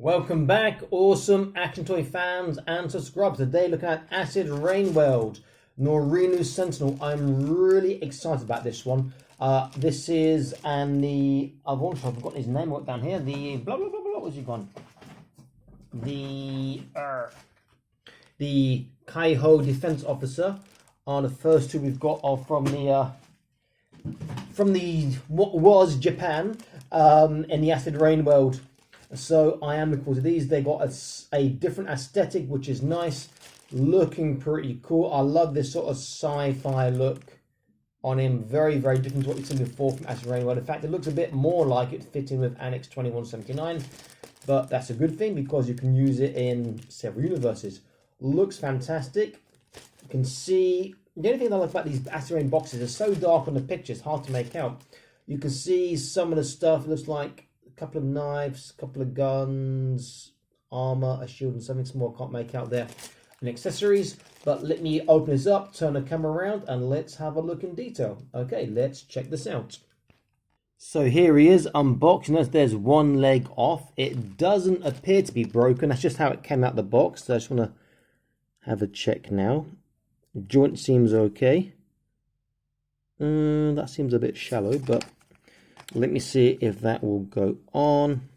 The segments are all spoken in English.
Welcome back, awesome action toy fans and subscribers. Today looking at Acid Rain World Norinu Sentinel. I'm really excited about this one. This is I've forgotten his name right down here. The blah blah blah blah. What's he gone? The Kaiho Defense Officer. The first two we've got are from what was Japan in the Acid Rain World. So I am looking forward to these. They got a different aesthetic, which is nice, looking pretty cool. I love this sort of sci-fi look on him. Very, very different to what you've seen before from Acid Rain World. In fact, it looks a bit more like it fitting with Annex 2179, but that's a good thing because you can use it in several universes. Looks fantastic. You can see the only thing I like about these Acid Rain boxes is so dark on the picture, it's hard to make out. You can see some of the stuff. It looks like couple of knives, couple of guns, armor, a shield, and something small I can't make out there, and accessories. But let me open this up, turn the camera around, and let's have a look in detail. Okay, let's check this out. So here he is unboxed. Notice there's one leg off. It doesn't appear to be broken. That's just how it came out the box. So I just want to have a check now. Joint seems okay. That seems a bit shallow, but let me see if that will go on.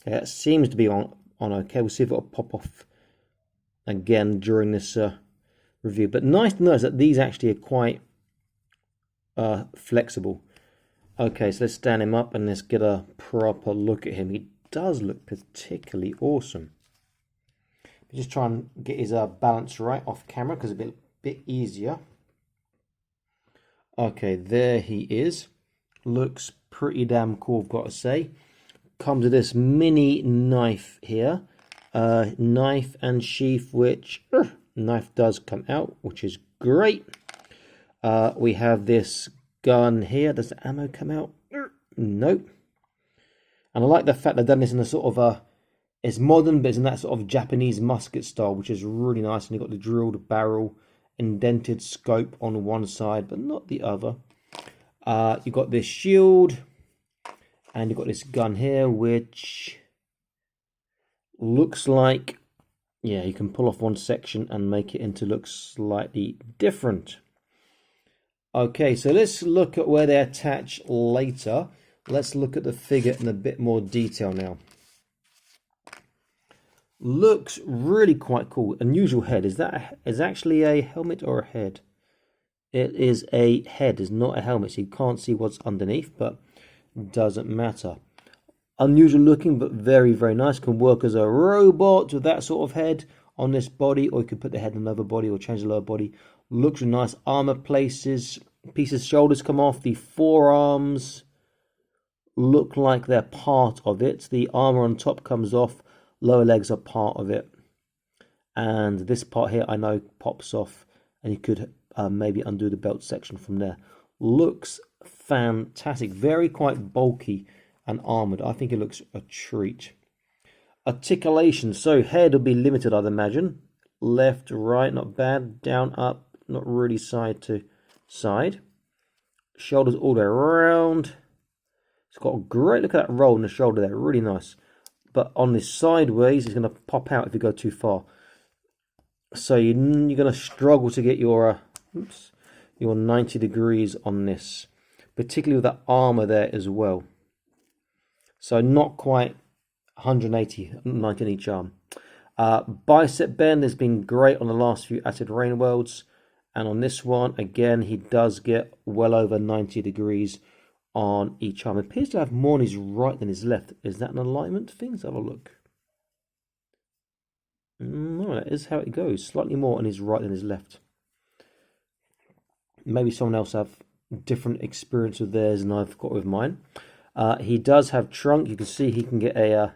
Okay, that seems to be on okay. We'll see if it'll pop off again during this review. But nice to notice that these actually are quite flexible. Okay, so let's stand him up and let's get a proper look at him. He does look particularly awesome. Just try and get his balance right off camera because it's a bit easier. Okay, there he is. Looks pretty damn cool, I've got to say. Comes with this mini knife here. Knife and sheath, which knife does come out, which is great. We have this gun here. Does the ammo come out? Nope. And I like the fact they've done this in a sort of it's modern, but it's in that sort of Japanese musket style, which is really nice. And you've got the drilled barrel, indented scope on one side, but not the other. You've got this shield, and you've got this gun here, which looks like, yeah, you can pull off one section and make it into look slightly different. Okay, so let's look at where they attach later. Let's look at the figure in a bit more detail now. Looks really quite cool. Unusual head. Is actually a helmet or a head? It is a head. It's not a helmet, so you can't see what's underneath, but doesn't matter. Unusual looking, but very, very nice. Can work as a robot with that sort of head on this body, or you could put the head on another body or change the lower body. Looks really nice. Armor pieces, shoulders come off. The forearms look like they're part of it. The armor on top comes off. Lower legs are part of it, and this part here I know pops off, and you could maybe undo the belt section from there. Looks fantastic, very quite bulky and armored. I think it looks a treat. Articulation, so head will be limited, I'd imagine. Left, right, not bad. Down, up, not really side to side. Shoulders all the way around. It's got a great look at that roll in the shoulder there, really nice. But on this sideways, it's going to pop out if you go too far. So you're going to struggle to get your 90 degrees on this, particularly with that armor there as well. So not quite 180, 90 on each arm. Bicep bend has been great on the last few Acid Rain Worlds, and on this one again he does get well over 90 degrees on each arm. It appears to have more on his right than his left. Is that an alignment thing? Let's have a look. No, that is how it goes. Slightly more on his right than his left. Maybe someone else have different experience with theirs than I've got with mine. He does have trunk. You can see he can get a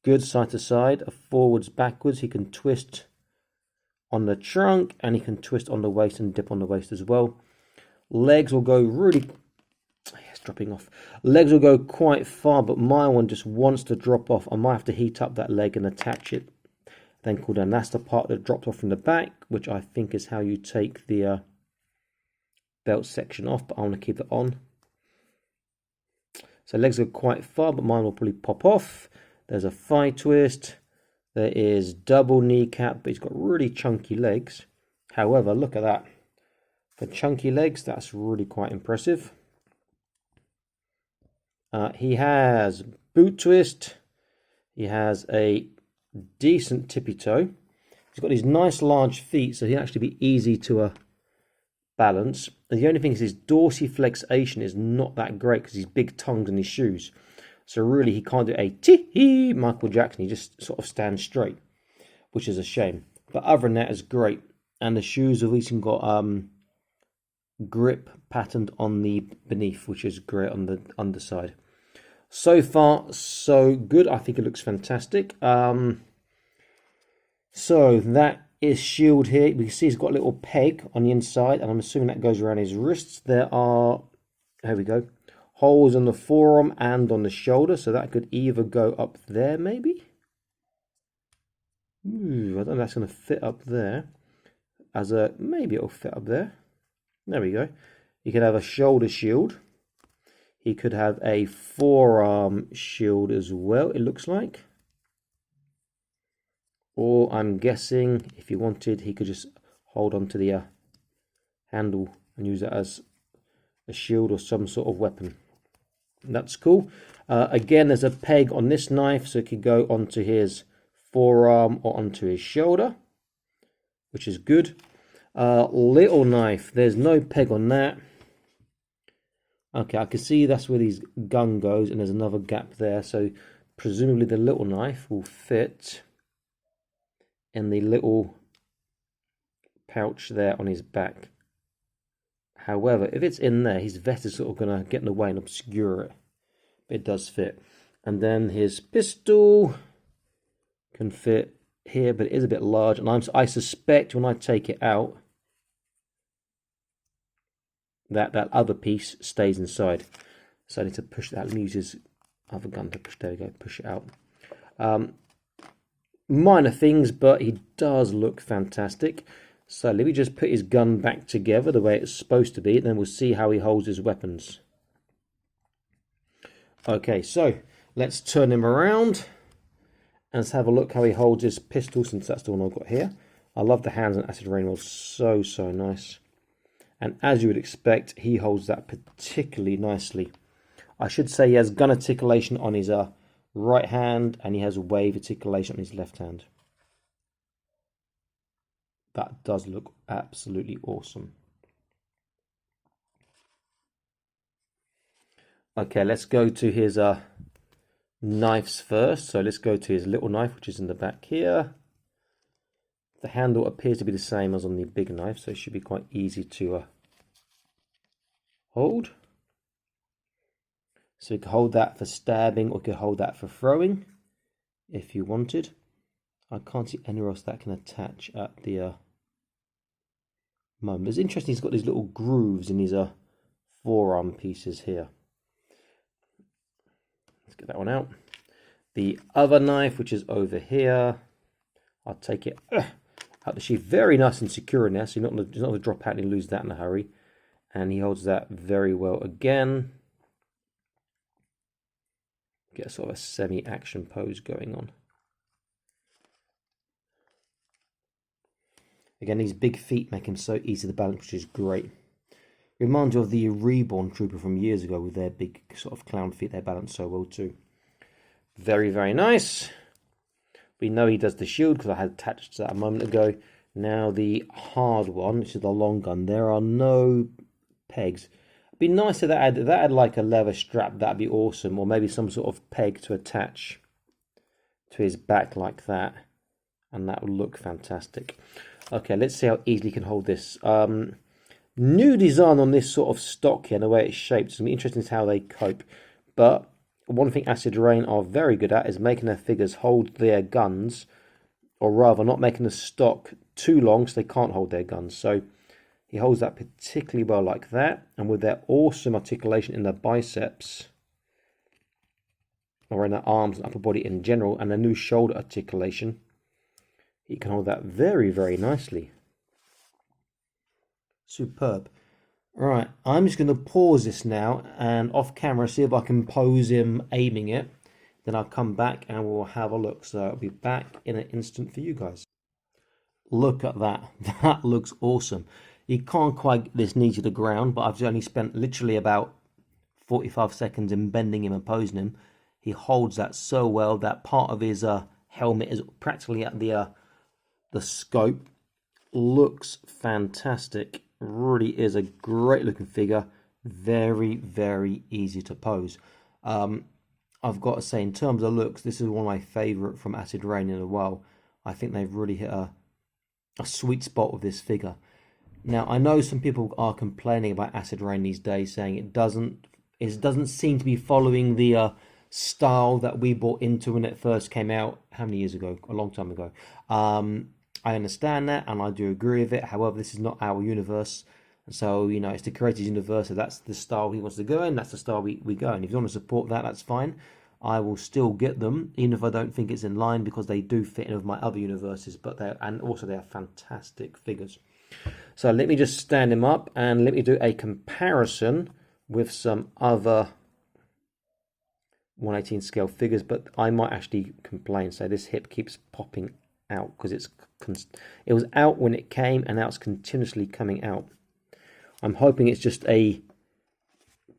good side to side, a forwards, backwards. He can twist on the trunk, and he can twist on the waist and dip on the waist as well. Legs will go really... It's dropping off. Legs will go quite far, but my one just wants to drop off. I might have to heat up that leg and attach it, then cool down. That's the part that dropped off from the back, which I think is how you take the belt section off, but I want to keep it on. So legs go quite far, but mine will probably pop off. There's a thigh twist. There is double kneecap, but he's got really chunky legs. However, look at that. For chunky legs, that's really quite impressive. He has boot twist. He has a decent tippy toe. He's got these nice large feet, so he'll actually be easy to balance. And the only thing is his dorsiflexation is not that great because he's big tongued in his shoes. So really he can't do a tee-hee Michael Jackson. He just sort of stands straight, which is a shame. But other than that, it's great. And the shoes have even got grip patterned on the beneath, which is great on the underside. So far, so good. I think it looks fantastic. So that is shield here. We can see he's got a little peg on the inside, and I'm assuming that goes around his wrists. There are, here we go, holes on the forearm and on the shoulder, so that could either go up there, maybe. Ooh, I don't know if that's going to fit up there. Maybe it'll fit up there. There we go. You could have a shoulder shield. He could have a forearm shield as well, it looks like. Or I'm guessing if he wanted, he could just hold on to the handle and use it as a shield or some sort of weapon. That's cool. Again, there's a peg on this knife, so it could go onto his forearm or onto his shoulder, which is good. Little knife, there's no peg on that. Okay, I can see that's where his gun goes, and there's another gap there, so presumably the little knife will fit in the little pouch there on his back. However, if it's in there, his vest is sort of going to get in the way and obscure it. But it does fit. And then his pistol can fit here, but it is a bit large, and I suspect when I take it out that other piece stays inside. So I need to push that. Let me use his other gun to push. There we go. Push it out. Minor things, but he does look fantastic. So let me just put his gun back together the way it's supposed to be, and then we'll see how he holds his weapons. Okay, so let's turn him around and let's have a look how he holds his pistol, since that's the one I've got here. I love the hands on Acid Rain World. So nice. And as you would expect, he holds that particularly nicely. I should say he has gun articulation on his right hand, and he has wave articulation on his left hand. That does look absolutely awesome. Okay, let's go to his knives first. So let's go to his little knife, which is in the back here. The handle appears to be the same as on the big knife, so it should be quite easy to hold. So you can hold that for stabbing, or you can hold that for throwing if you wanted. I can't see anywhere else that can attach at the moment. It's interesting, he's got these little grooves in his forearm pieces here. Let's get that one out. The other knife, which is over here, I'll take it out the sheath. Very nice and secure in there, so you're not going to drop out and lose that in a hurry. And he holds that very well again. Get sort of a semi-action pose going on. Again, these big feet make him so easy to balance, which is great. Reminds you of the Reborn Trooper from years ago with their big sort of clown feet. They balance so well too. Very nice. We know he does the shield because I had attached to that a moment ago. Now the hard one, which is the long gun, there are no pegs. It'd be nice if that had like a leather strap. That'd be awesome, or maybe some sort of peg to attach to his back like that, and that would look fantastic. Okay, let's see how easily he can hold this. New design on this sort of stock here and the way it's shaped. It's going to be interesting to see how they cope. But one thing Acid Rain are very good at is making their figures hold their guns, or rather not making the stock too long so they can't hold their guns. So he holds that particularly well like that, and with their awesome articulation in their biceps, or in their arms and upper body in general, and their new shoulder articulation, he can hold that very nicely. Superb. Right, I'm just going to pause this now and off camera see if I can pose him aiming it. Then I'll come back and we'll have a look. So I'll be back in an instant for you guys. Look at that. That looks awesome. You can't quite get this knee to the ground, but I've only spent literally about 45 seconds in bending him and posing him. He holds that so well. That part of his helmet is practically at the scope. Looks fantastic. Really is a great looking figure. Very, very easy to pose. I've got to say, in terms of looks, this is one of my favourite from Acid Rain in a while. I think they've really hit a sweet spot with this figure. Now, I know some people are complaining about Acid Rain these days, saying it doesn't seem to be following the style that we bought into when it first came out. How many years ago? A long time ago. I understand that, and I do agree with it. However, this is not our universe. So, you know, it's the creator's universe, so that's the style he wants to go in, that's the style we go in. If you want to support that, that's fine. I will still get them, even if I don't think it's in line, because they do fit in with my other universes, but they're fantastic figures. So let me just stand him up, and let me do a comparison with some other 1/18 scale figures, but I might actually complain. So this hip keeps popping out, because it was out when it came, and now it's continuously coming out. I'm hoping it's just a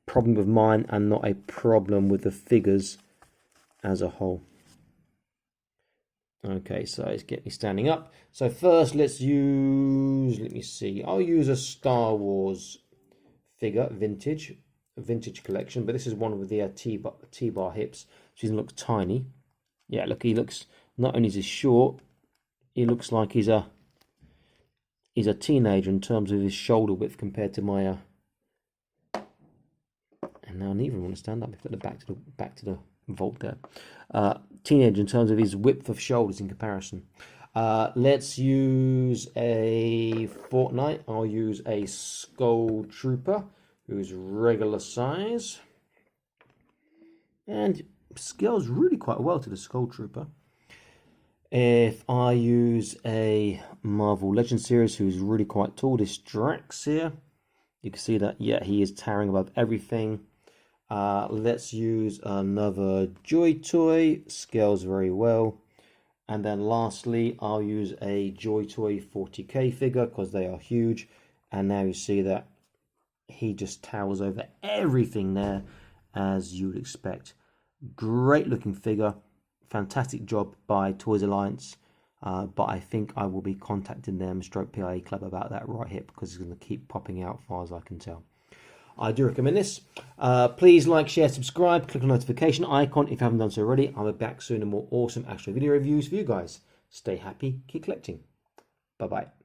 problem of mine and not a problem with the figures as a whole. Okay, so let's get me standing up. So first let me see, I'll use a Star Wars figure, vintage collection, but this is one with the T-bar hips. She doesn't look tiny. Yeah, look, he looks, not only is he short, he looks like he's a teenager in terms of his shoulder width compared to my and now neither want to stand up. I've got the back to the vault there. Teenager in terms of his width of shoulders in comparison. Let's use a Fortnite. I'll use a Skull Trooper who's regular size and scales really quite well to the Skull Trooper. If I use a Marvel Legends series who's really quite tall, this Drax here, you can see that, yeah, he is towering above everything. Let's use another Joy Toy, scales very well. And then lastly, I'll use a Joy Toy 40k figure because they are huge. And now you see that he just towers over everything there, as you would expect. Great looking figure. Fantastic job by Toys Alliance, but I think I will be contacting them, stroke PIA Club, about that right hip because it's going to keep popping out as far as I can tell. I do recommend this. Please like, share, subscribe, click on the notification icon if you haven't done so already. I'll be back soon with more awesome action video reviews for you guys. Stay happy, keep collecting. Bye-bye.